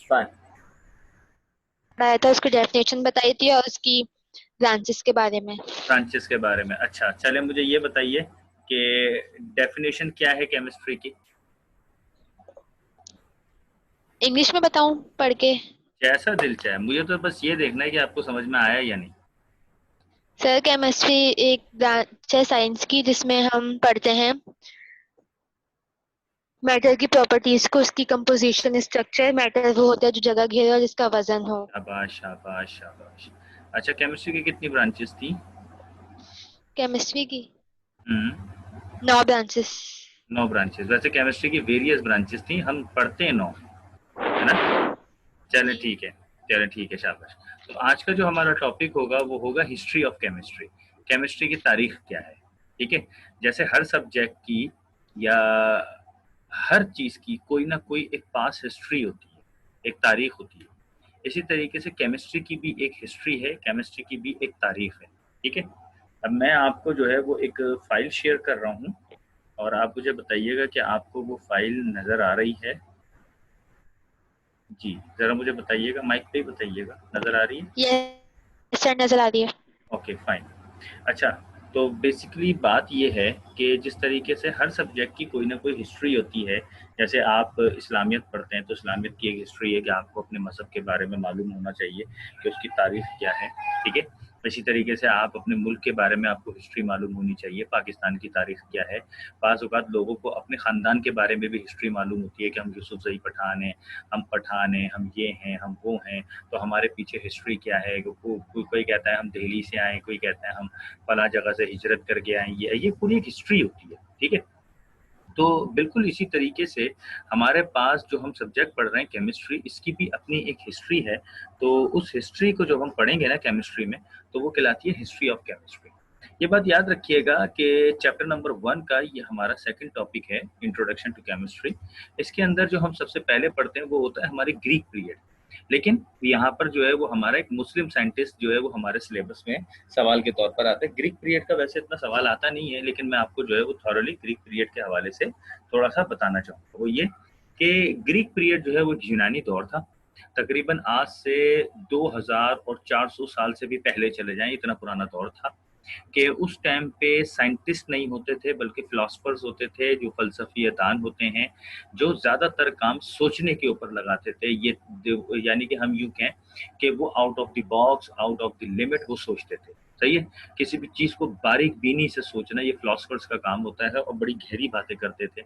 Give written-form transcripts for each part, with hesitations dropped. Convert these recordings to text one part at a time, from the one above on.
Fine. पढ़ाया था, उसकी डेफिनेशन बताई थी और उसकी ब्रांचेस के बारे में। ब्रांचेस के बारे में, अच्छा चले मुझे ये बताइए कि डेफिनेशन क्या है केमिस्ट्री की। इंग्लिश में बताऊं पढ़ के? जैसा दिल चाहे, मुझे तो बस ये देखना है कि आपको समझ में आया या नहीं। सर, केमिस्ट्री एक ब्रांच है साइंस की जिसमें हम पढ़ते हैं मैटर की प्रॉपर्टीज को, उसकी कंपोजिशन, स्ट्रक्चर। मैटर वो होता है जो जगह घेरे और जिसका वजन हो। शाबाश शाबाश शाबाश। अच्छा, केमिस्ट्री की कितनी ब्रांचेस थी। केमिस्ट्री की हम्म। 9 ब्रांचेस। 9 ब्रांचेस, वैसे केमिस्ट्री की वेरियस ब्रांचेस थी, हम पढ़ते हैं 9, है ना। चले ठीक है, चले ठीक है, शाबाश। तो आज का जो हमारा टॉपिक होगा वो होगा हिस्ट्री ऑफ केमिस्ट्री। केमिस्ट्री की तारीख क्या है। ठीक है। जैसे हर सब्जेक्ट की या हर चीज की कोई ना कोई एक पास हिस्ट्री होती है, एक तारीख होती है। इसी तरीके से केमिस्ट्री की भी एक हिस्ट्री है, केमिस्ट्री की भी एक तारीख है। ठीक है। अब मैं आपको जो है वो एक फाइल शेयर कर रहा हूँ और आप मुझे बताइएगा कि आपको वो फाइल नज़र आ रही है। जी, ज़रा मुझे बताइएगा, माइक पे ही बताइएगा, नज़र आ रही है। ये सर नजर आ रही है। Okay fine. अच्छा, तो बेसिकली बात ये है कि जिस तरीके से हर सब्जेक्ट की कोई ना कोई हिस्ट्री होती है। जैसे आप इस्लामियत पढ़ते हैं तो इस्लामियत की एक हिस्ट्री है कि आपको अपने मज़हब के बारे में मालूम होना चाहिए कि उसकी तारीख क्या है। ठीक है। इसी तरीके से आप अपने मुल्क के बारे में आपको हिस्ट्री मालूम होनी चाहिए, पाकिस्तान की तारीख क्या है। बाज़ औक़ात लोगों को अपने ख़ानदान के बारे में भी हिस्ट्री मालूम होती है कि हम यूसुफ़ज़ई पठान हैं, हम पठान हैं, हम ये हैं, हम वो हैं। तो हमारे पीछे हिस्ट्री क्या है। कोई कहता है हम दिल्ली से आए, कोई कहता है हम फला जगह से हिजरत करके आए। ये पूरी एक हिस्ट्री होती है। ठीक है। तो बिल्कुल इसी तरीके से हमारे पास जो हम सब्जेक्ट पढ़ रहे हैं केमिस्ट्री, इसकी भी अपनी एक हिस्ट्री है। तो उस हिस्ट्री को जो हम पढ़ेंगे ना केमिस्ट्री में, तो वो कहलाती है हिस्ट्री ऑफ केमिस्ट्री। ये बात याद रखिएगा कि चैप्टर नंबर 1 का ये हमारा सेकंड टॉपिक है, इंट्रोडक्शन टू केमिस्ट्री। इसके अंदर जो हम सबसे पहले पढ़ते हैं वो होता है हमारी ग्रीक पीरियड। लेकिन यहाँ पर जो है वो हमारा एक मुस्लिम साइंटिस्ट जो है वो हमारे सिलेबस में सवाल के तौर पर आता है। ग्रीक पीरियड का वैसे इतना सवाल आता नहीं है, लेकिन मैं आपको जो है वो थॉरली ग्रीक पीरियड के हवाले से थोड़ा सा बताना चाहूँगा। वो ये कि ग्रीक पीरियड जो है वो यूनानी दौर था। तकरीबन आज से 2400 साल से भी पहले चले जाएं, इतना पुराना दौर था कि उस टाइम पे साइंटिस्ट नहीं होते थे बल्कि फिलोसफर्स होते थे, जो फलसफियतान होते हैं, जो ज़्यादातर काम सोचने के ऊपर लगाते थे। ये यानी कि हम यूँ कहें कि वो out of the box, out of the limit वो सोचते थे। सही है। किसी भी चीज़ को बारीक बीनी से सोचना ये फिलोसफर्स का काम होता है और बड़ी गहरी बातें करते थे।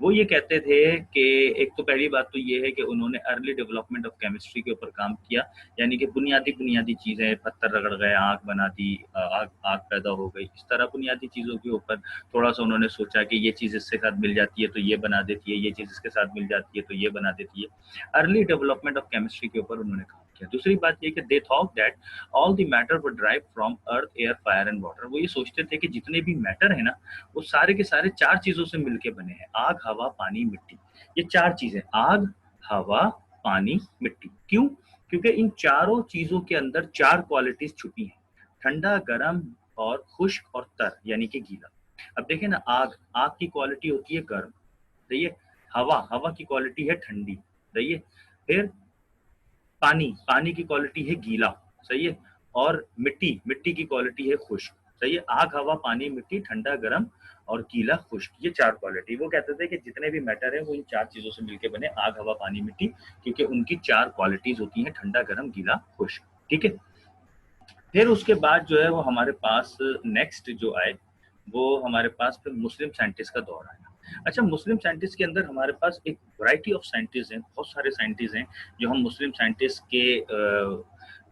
वो ये कहते थे कि एक तो पहली बात तो ये है कि उन्होंने अर्ली डेवलपमेंट ऑफ केमिस्ट्री के ऊपर काम किया। यानी कि बुनियादी बुनियादी चीज़ें, पत्थर रगड़ गए, आग बना दी, आग आग पैदा हो गई, इस तरह बुनियादी चीज़ों के ऊपर थोड़ा सा उन्होंने सोचा कि ये चीज़ इसके साथ मिल जाती है तो ये बना देती है, ये चीज़ इसके साथ मिल जाती है तो ये बना देती है। अर्ली डेवलपमेंट ऑफ केमिस्ट्री के ऊपर उन्होंने काम किया। दूसरी बात ये कि they thought that all the matter were drive from earth, air, fire and water. वो ये सोचते थे कि जितने भी मैटर है ना, वो सारे के सारे 4 चीज़ों से मिलके बने हैं, आग, हवा, पानी, मिट्टी। ये 4 चीज़ें, आग, हवा, पानी, मिट्टी। क्यों? क्योंकि इन चारों चीज़ों के अंदर 4 क्वालिटीज़ छुपी हैं, ठंडा, गरम और खुश्क और तर, यानी कि गीला। अब देखें ना, आग, आग की क्वालिटी होती है गर्म, सही है। हवा, हवा की क्वालिटी है ठंडी, सही है। फिर पानी, पानी की क्वालिटी है गीला, सही है। और मिट्टी, मिट्टी की क्वालिटी है खुश्क, सही है। आग, हवा, पानी, मिट्टी, ठंडा, गरम और गीला, खुश्क, ये 4 क्वालिटी। वो कहते थे कि जितने भी मैटर है वो इन 4 चीज़ों से मिलके बने, आग, हवा, पानी, मिट्टी, क्योंकि उनकी 4 क्वालिटीज़ होती हैं, ठंडा, गरम, गीला, खुश्क। ठीक है। फिर उसके बाद जो है वो हमारे पास नेक्स्ट जो आए, वो हमारे पास फिर मुस्लिम साइंटिस्ट का दौर आया। अच्छा, मुस्लिम साइंटिस्ट के अंदर हमारे पास एक वैरायटी ऑफ साइंटिस्ट हैं, बहुत सारे साइंटिस्ट हैं जो हम मुस्लिम साइंटिस्ट के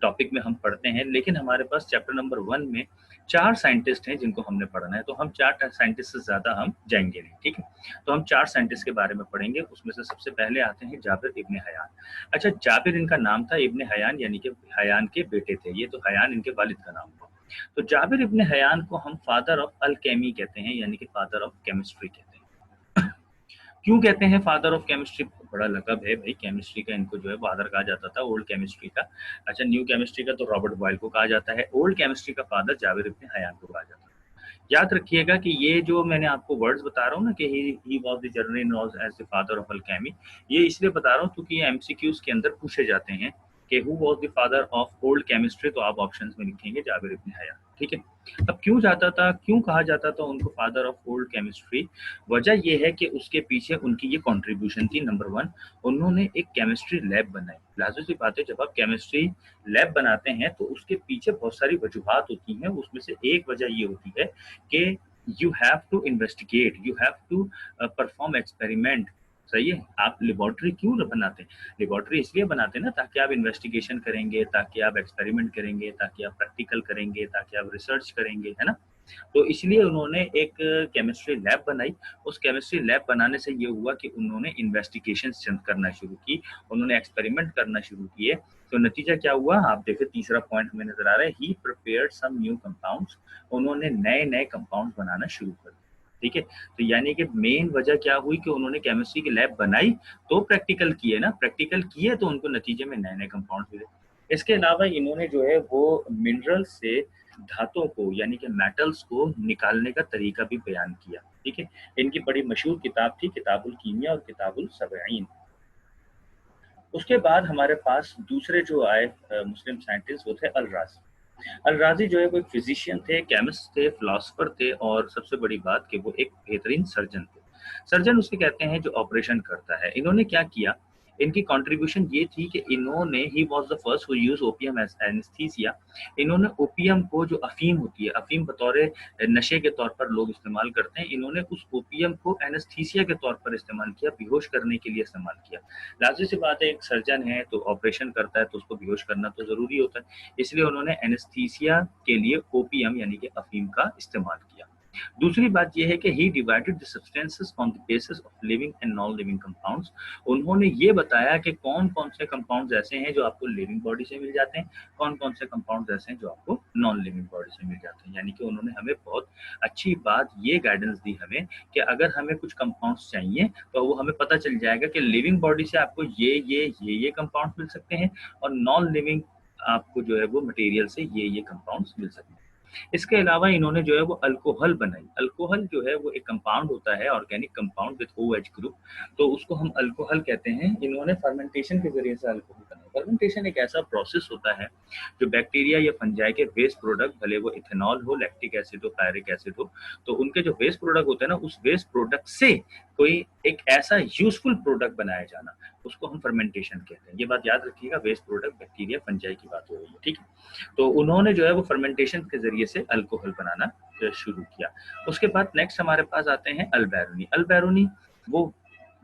टॉपिक में हम पढ़ते हैं। लेकिन हमारे पास चैप्टर नंबर 1 में 4 साइंटिस्ट हैं जिनको हमने पढ़ना है, तो हम 4 साइंटिस्ट से ज़्यादा हम जाएंगे नहीं। ठीक है। तो हम 4 साइंटिस्ट के बारे में पढ़ेंगे। उसमें से सबसे पहले आते हैं जाबिर इब्न हयान। अच्छा, जाबिर इनका नाम था, इब्न हयान यानी कि हयान के बेटे थे ये, तो हयान इनके वालिद का नाम था। तो जाबिर इब्न हयान को हम फादर ऑफ अल केमी कहते हैं, यानी कि फादर ऑफ केमिस्ट्री कहते हैं। क्यों कहते हैं फादर ऑफ केमिस्ट्री? बड़ा लकब है भाई, केमिस्ट्री का इनको जो है फादर कहा जाता था, ओल्ड केमिस्ट्री का। अच्छा, न्यू केमिस्ट्री का तो रॉबर्ट बॉयल को कहा जाता है, ओल्ड केमिस्ट्री का फादर जाबिर इब्न हयान को कहा जाता है। याद रखिएगा कि ये जो मैंने आपको वर्ड्स बता रहा हूँ ना कि he was the general known as the father of alchemy, ये इसलिए बता रहा हूँ क्योंकि ये एमसीक्यूज के अंदर पूछे जाते हैं कि who was the father of old chemistry, तो आप ऑप्शंस में लिखेंगे जाबिर इब्न हया। ठीक है, अब क्यों जाता था, क्यों कहा जाता था उनको फादर ऑफ ओल्ड केमिस्ट्री? वजह यह है कि उसके पीछे उनकी ये कंट्रीब्यूशन थी। नंबर वन, उन्होंने एक केमिस्ट्री लैब बनाई। लाजमी सी बात है, जब आप केमिस्ट्री लैब बनाते हैं तो उसके पीछे बहुत सारी वजूहत होती हैं। उसमें से एक वजह ये होती है कि you have to investigate, you have to perform experiment. सही है, आप लेबोरेटरी क्यों बनाते हैं? लेबोरेटरी इसलिए बनाते हैं ना ताकि आप इन्वेस्टिगेशन करेंगे, ताकि आप एक्सपेरिमेंट करेंगे, ताकि आप प्रैक्टिकल करेंगे, ताकि आप रिसर्च करेंगे, है ना। तो इसलिए उन्होंने एक केमिस्ट्री लैब बनाई। उस केमिस्ट्री लैब बनाने से ये हुआ कि उन्होंने इन्वेस्टिगेशन करना शुरू की, उन्होंने एक्सपेरिमेंट करना शुरू किए। तो नतीजा क्या हुआ, आप देखिए तीसरा पॉइंट हमें नजर आ रहा है, ही प्रिपेयर्ड सम न्यू कंपाउंड्स। उन्होंने नए नए कंपाउंड बनाना शुरू कर दिया। ठीक है, तो यानी कि मेन वजह क्या हुई कि उन्होंने केमिस्ट्री की लैब बनाई तो प्रैक्टिकल किए ना, प्रैक्टिकल किए तो उनको नतीजे में नए नए कंपाउंड मिले। इसके अलावा इन्होंने जो है वो मिनरल से धातुओं को यानी कि मेटल्स को निकालने का तरीका भी बयान किया। ठीक है, इनकी बड़ी मशहूर किताब थी किताबुल कीमिया और किताबुल सबईन। उसके बाद हमारे पास दूसरे जो आए मुस्लिम साइंटिस्ट वो थे अल राजी। अल राजी जो है वो एक फिजिशियन थे, केमिस्ट थे, फिलोसफर थे और सबसे बड़ी बात कि वो एक बेहतरीन सर्जन थे। सर्जन उसे कहते हैं जो ऑपरेशन करता है। इन्होंने क्या किया, इनकी कंट्रीब्यूशन ये थी कि इन्होंने he was the first who use opium as anaesthesia. इन्होंने ओपियम को, जो अफीम होती है, अफीम बतौर नशे के तौर पर लोग इस्तेमाल करते हैं, इन्होंने उस ओपियम को एनेस्थीसिया के तौर पर इस्तेमाल किया, बेहोश करने के लिए इस्तेमाल किया। लाजिम सी बात है, एक सर्जन है तो ऑपरेशन करता है तो उसको बेहोश करना तो जरूरी होता है, इसलिए उन्होंने एनेस्थीसिया के लिए ओपियम यानी कि अफीम का इस्तेमाल किया। दूसरी बात यह है कि he divided the substances on the basis of living and non living compounds. उन्होंने ये बताया कि कौन कौन से कंपाउंड्स ऐसे हैं जो आपको लिविंग बॉडी से मिल जाते हैं, कौन कौन से कंपाउंड्स ऐसे हैं जो आपको नॉन लिविंग बॉडी से मिल जाते हैं। यानी कि उन्होंने हमें बहुत अच्छी बात ये गाइडेंस दी हमें कि अगर हमें कुछ कंपाउंड्स चाहिए तो वो हमें पता चल जाएगा कि लिविंग बॉडी से आपको ये कंपाउंड मिल सकते हैं और नॉन लिविंग आपको जो है वो मटेरियल से ये कंपाउंड्स मिल सकते हैं। इसके अलावा इन्होंने जो है वो अल्कोहल बनाई। अल्कोहल जो है वो एक कंपाउंड होता है, organic compound with OH group, तो उसको हम अल्कोहल कहते हैं। इन्होंने फर्मेंटेशन के जरिए से अल्कोहल बनाया। फर्मेंटेशन एक ऐसा प्रोसेस होता है जो बैक्टीरिया या फंजाई के वेस्ट प्रोडक्ट, भले वो इथेनॉल हो, लैक्टिक एसिड हो, पायरिक एसिड हो, तो उनके जो वेस्ट प्रोडक्ट होते हैं ना, उस वेस्ट प्रोडक्ट से कोई एक ऐसा यूजफुल प्रोडक्ट बनाया जाना, उसको हम फर्मेंटेशन कहते हैं। ये बात याद रखिएगा, वेस्ट प्रोडक्ट बैक्टीरिया फंजाई की बात हो रही है। ठीक है, तो उन्होंने जो है वो फर्मेंटेशन के जरिए से अल्कोहल बनाना शुरू किया। उसके बाद नेक्स्ट हमारे पास आते हैं अल बैरूनी। अल बैरूनी वो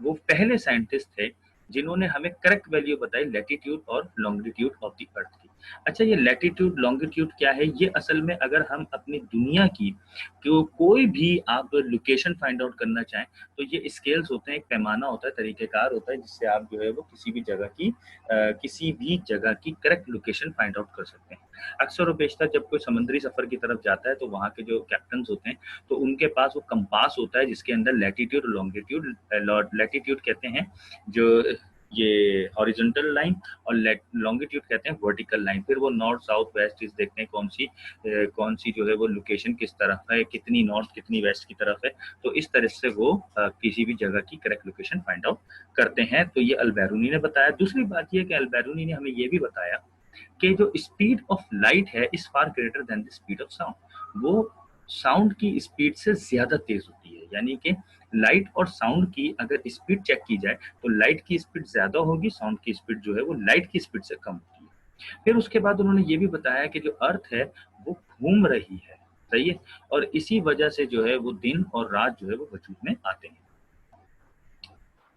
पहले साइंटिस्ट थे जिन्होंने हमें करेक्ट वैल्यू बताई लैटिट्यूड और लॉन्गिट्यूड ऑफ द अर्थ की। अच्छा, ये लैटिट्यूड लॉन्गिट्यूड क्या है? ये असल में अगर हम अपनी दुनिया की कोई भी आप लोकेशन फाइंड आउट करना चाहें तो ये स्केल्स होते हैं, एक पैमाना होता है, तरीकेकार होता है, जिससे आप जो है वो किसी भी जगह की करेक्ट लोकेशन फाइंड आउट कर सकते हैं। अक्सर और बेशतर जब कोई समुद्री सफर की तरफ जाता है तो वहाँ के जो कैप्टन होते हैं तो उनके पास वो कंपास होता है जिसके अंदर लैटिट्यूड और लॉन्गिट्यूड, लैटिट्यूड कहते हैं जो ये हॉरिजॉन्टल लाइन और लॉन्गिट्यूड कहते हैं वर्टिकल लाइन। फिर वो नॉर्थ साउथ वेस्ट इस देखते हैं कौन सी जो है वो लोकेशन किस तरफ है, कितनी नॉर्थ कितनी वेस्ट की तरफ है, तो इस तरह से वो किसी भी जगह की करेक्ट लोकेशन फाइंड आउट करते हैं। तो ये अल-बैरूनी ने बताया। दूसरी बात ये कि अल-बैरूनी ने हमें ये भी बताया कि जो स्पीड ऑफ लाइट है is far greater than the speed of sound. वो साउंड की स्पीड से ज्यादा तेज होती है, यानी कि लाइट और साउंड की अगर स्पीड चेक की जाए तो लाइट की स्पीड ज्यादा होगी, साउंड की स्पीड जो है वो लाइट की स्पीड से कम होती है। फिर उसके बाद उन्होंने ये भी बताया कि जो अर्थ है वो घूम रही है, सही है, और इसी वजह से जो है वो दिन और रात जो है वो वजूद में आते हैं।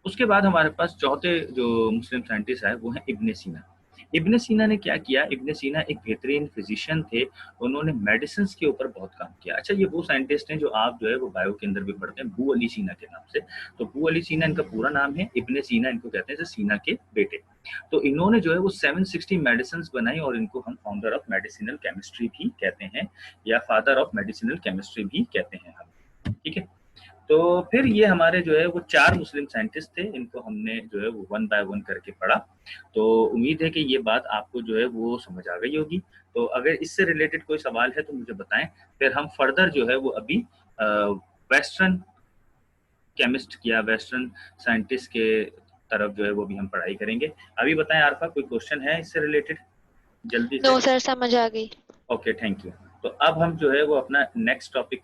उसके बाद हमारे पास चौथे जो मुस्लिम साइंटिस्ट आए वो हैं इब्ने सीना। इब्ने सीना ने क्या किया? इब्ने सीना एक बेहतरीन फिजिशियन थे, उन्होंने मेडिसिन के ऊपर बहुत काम किया। अच्छा, ये वो साइंटिस्ट हैं जो आप जो है वो बायो के अंदर भी पढ़ते हैं, बू अली सीना के नाम से। तो बू अली सीना इनका पूरा नाम है, इब्ने सीना इनको कहते हैं, सीना के बेटे। तो इन्होंने जो है वो 760 मेडिसिन बनाई और इनको हम फाउंडर ऑफ मेडिसिनल केमिस्ट्री भी कहते हैं या फादर ऑफ मेडिसिनल केमिस्ट्री भी कहते हैं हम। ठीक है, तो फिर ये हमारे जो है वो 4 मुस्लिम साइंटिस्ट थे, इनको हमने जो है वो वन बाय वन करके पढ़ा। तो उम्मीद है कि ये बात आपको जो है वो समझ आ गई होगी। तो अगर इससे रिलेटेड कोई सवाल है तो मुझे बताएं, फिर हम फर्दर जो है वो अभी वेस्टर्न केमिस्ट या वेस्टर्न साइंटिस्ट के तरफ जो है वो भी हम पढ़ाई करेंगे। अभी बताएं आरफा, कोई क्वेश्चन है इससे रिलेटेड जल्दी नो से? सर, समझ आ गई। Okay, thank you. तो अब हम जो है वो अपना नेक्स्ट टॉपिक